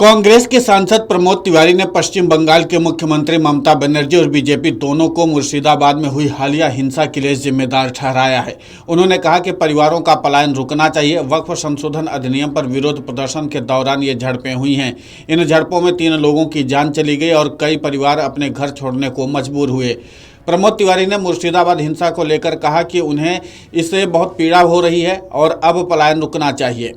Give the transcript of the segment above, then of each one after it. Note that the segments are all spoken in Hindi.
कांग्रेस के सांसद प्रमोद तिवारी ने पश्चिम बंगाल के मुख्यमंत्री ममता बनर्जी और बीजेपी दोनों को मुर्शिदाबाद में हुई हालिया हिंसा के लिए जिम्मेदार ठहराया है। उन्होंने कहा कि परिवारों का पलायन रुकना चाहिए। वक्फ संशोधन अधिनियम पर विरोध प्रदर्शन के दौरान ये झड़पें हुई हैं। इन झड़पों में 3 लोगों की जान चली गई और कई परिवार अपने घर छोड़ने को मजबूर हुए। प्रमोद तिवारी ने मुर्शिदाबाद हिंसा को लेकर कहा कि उन्हें इससे बहुत पीड़ा हो रही है और अब पलायन रुकना चाहिए।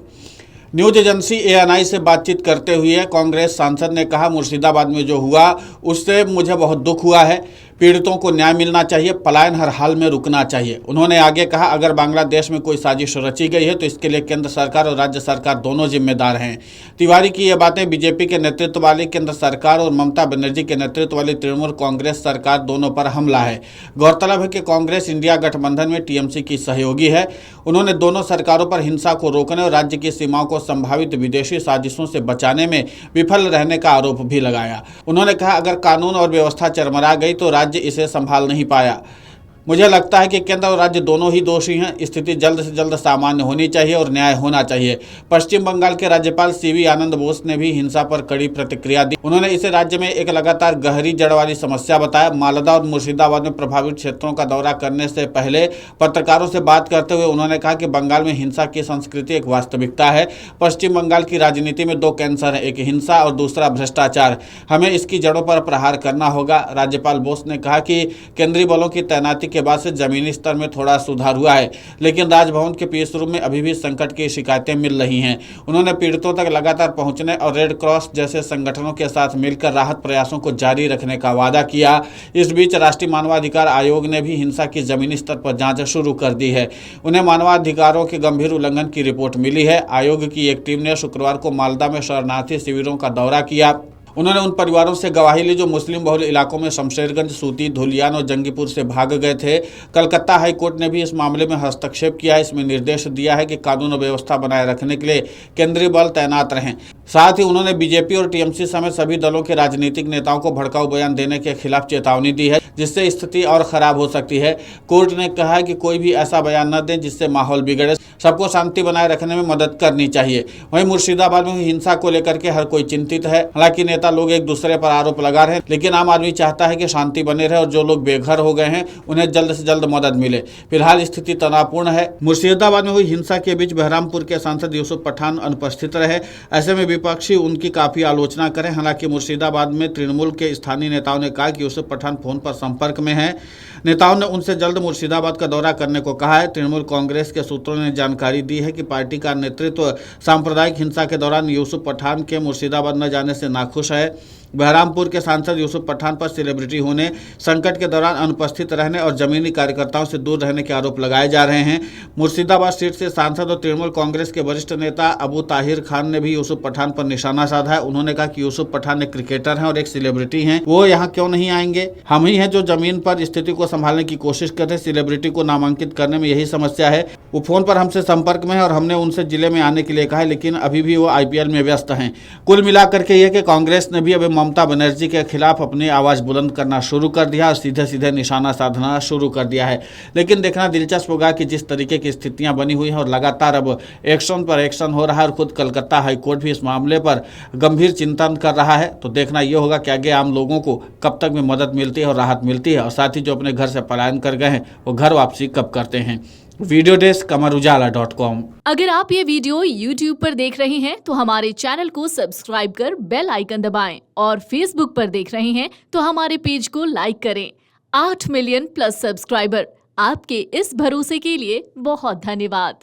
न्यूज एजेंसी ANI से बातचीत करते हुए कांग्रेस सांसद ने कहा, मुर्शिदाबाद में जो हुआ उससे मुझे बहुत दुख हुआ है। पीड़ितों को न्याय मिलना चाहिए, पलायन हर हाल में रुकना चाहिए। उन्होंने आगे कहा, अगर बांग्लादेश में कोई साजिश रची गई है तो इसके लिए केंद्र सरकार और राज्य सरकार दोनों जिम्मेदार हैं। तिवारी की ये बातें बीजेपी के नेतृत्व वाली केंद्र सरकार और ममता बनर्जी के नेतृत्व वाली तृणमूल कांग्रेस सरकार दोनों पर हमला है। गौरतलब है कि कांग्रेस इंडिया गठबंधन में TMC की सहयोगी है। उन्होंने दोनों सरकारों पर हिंसा को रोकने और राज्य की सीमाओं को संभावित विदेशी साजिशों से बचाने में विफल रहने का आरोप भी लगाया। उन्होंने कहा, अगर कानून और व्यवस्था चरमरा गई तो राज्य इसे संभाल नहीं पाया। मुझे लगता है कि केंद्र और राज्य दोनों ही दोषी हैं। स्थिति जल्द से जल्द सामान्य होनी चाहिए और न्याय होना चाहिए। पश्चिम बंगाल के राज्यपाल CV आनंद बोस ने भी हिंसा पर कड़ी प्रतिक्रिया दी। उन्होंने इसे राज्य में एक लगातार गहरी जड़ वाली समस्या बताया। मालदा और मुर्शिदाबाद में प्रभावित क्षेत्रों का दौरा करने से पहले पत्रकारों से बात करते हुए उन्होंने कहा कि बंगाल में हिंसा की संस्कृति एक वास्तविकता है। पश्चिम बंगाल की राजनीति में 2 कैंसर है, एक हिंसा और दूसरा भ्रष्टाचार। हमें इसकी जड़ों पर प्रहार करना होगा। राज्यपाल बोस ने कहा कि केंद्रीय बलों की तैनाती के बाद से जमीनी स्तर में थोड़ा सुधार हुआ है, लेकिन राजभवन के पीएस रूम में अभी भी संकट की शिकायतें मिल रही हैं। उन्होंने पीड़ितों तक लगातार पहुंचने और रेड क्रॉस जैसे संगठनों के साथ मिलकर राहत प्रयासों को जारी रखने का वादा किया। इस बीच राष्ट्रीय मानवाधिकार आयोग ने भी हिंसा की जमीनी स्तर पर जांच शुरू कर दी है। उन्हें मानवाधिकारों के गंभीर उल्लंघन की रिपोर्ट मिली है। आयोग की एक टीम ने शुक्रवार को मालदा में शरणार्थी शिविरों का दौरा किया। उन्होंने उन परिवारों से गवाही ली जो मुस्लिम बहुल इलाकों में शमशेरगंज, सूती, धुलियान और जंगीपुर से भाग गए थे। कलकत्ता हाई कोर्ट ने भी इस मामले में हस्तक्षेप किया। इसमें निर्देश दिया है कि कानून और व्यवस्था बनाए रखने के लिए केंद्रीय बल तैनात रहें। साथ ही उन्होंने बीजेपी और TMC समेत सभी दलों के राजनीतिक नेताओं को भड़काऊ बयान देने के खिलाफ चेतावनी दी है, जिससे स्थिति और खराब हो सकती है। कोर्ट ने कहा है कि कोई भी ऐसा बयान न दें जिससे माहौल बिगड़े। सबको शांति बनाए रखने में मदद करनी चाहिए। वहीं मुर्शिदाबाद में हुई हिंसा को लेकर के हर कोई चिंतित है। हालांकि नेता लोग एक दूसरे पर आरोप लगा रहे हैं, लेकिन आम आदमी चाहता है कि शांति बने रहे और जो लोग बेघर हो गए हैं उन्हें जल्द से जल्द मदद मिले। फिलहाल स्थिति तनावपूर्ण है। मुर्शिदाबाद में हुई हिंसा के बीच बहरामपुर के सांसद यूसुफ पठान अनुपस्थित रहे। ऐसे में विपक्षी उनकी काफी आलोचना करें। हालांकि मुर्शिदाबाद में तृणमूल के स्थानीय नेताओं ने कहा कि यूसुफ पठान फोन पर संपर्क में हैं। नेताओं ने उनसे जल्द मुर्शिदाबाद का दौरा करने को कहा है। तृणमूल कांग्रेस के सूत्रों ने जानकारी दी है कि पार्टी का नेतृत्व सांप्रदायिक हिंसा के दौरान यूसुफ पठान के मुर्शिदाबाद न जाने से नाखुश है। बहरामपुर के सांसद यूसुफ पठान पर सेलिब्रिटी होने, संकट के दौरान अनुपस्थित रहने और जमीनी कार्यकर्ताओं से दूर रहने के आरोप लगाए जा रहे हैं। मुर्शिदाबाद सीट से सांसद और तृणमूल कांग्रेस के वरिष्ठ नेता अबू ताहिर खान ने भी यूसुफ पठान पर निशाना साधा है। उन्होंने कहा कि यूसुफ पठान एक क्रिकेटर हैं और एक सेलिब्रिटी हैं, वो यहाँ क्यों नहीं आएंगे? हम ही हैं जो जमीन पर स्थिति को संभालने की कोशिश कर रहे हैं। सेलिब्रिटी को नामांकित करने में यही समस्या है। वो फोन पर हमसे संपर्क में है और हमने उनसे जिले में आने के लिए कहा है, लेकिन अभी भी वो IPL में व्यस्त हैं। कुल मिलाकर के ये कि कांग्रेस ने भी अब ममता बनर्जी के खिलाफ अपनी आवाज बुलंद करना शुरू कर दिया और सीधे सीधे निशाना साधना शुरू कर दिया है। लेकिन देखना दिलचस्प होगा कि जिस तरीके की स्थितियां बनी हुई हैं और लगातार अब एक्शन पर एक्शन हो रहा है और खुद कलकत्ता हाई कोर्ट भी इस मामले पर गंभीर चिंतन कर रहा है, तो देखना यह होगा कि आगे आम लोगों को कब तक में मदद मिलती है और राहत मिलती है, और साथ ही जो अपने घर से पलायन कर गए हैं वो घर वापसी कब करते हैं। Video desk amarujala.com। अगर आप ये वीडियो YouTube पर देख रहे हैं तो हमारे चैनल को सब्सक्राइब कर बेल आइकन दबाएं, और Facebook पर देख रहे हैं तो हमारे पेज को लाइक करें। 8 मिलियन प्लस सब्सक्राइबर, आपके इस भरोसे के लिए बहुत धन्यवाद।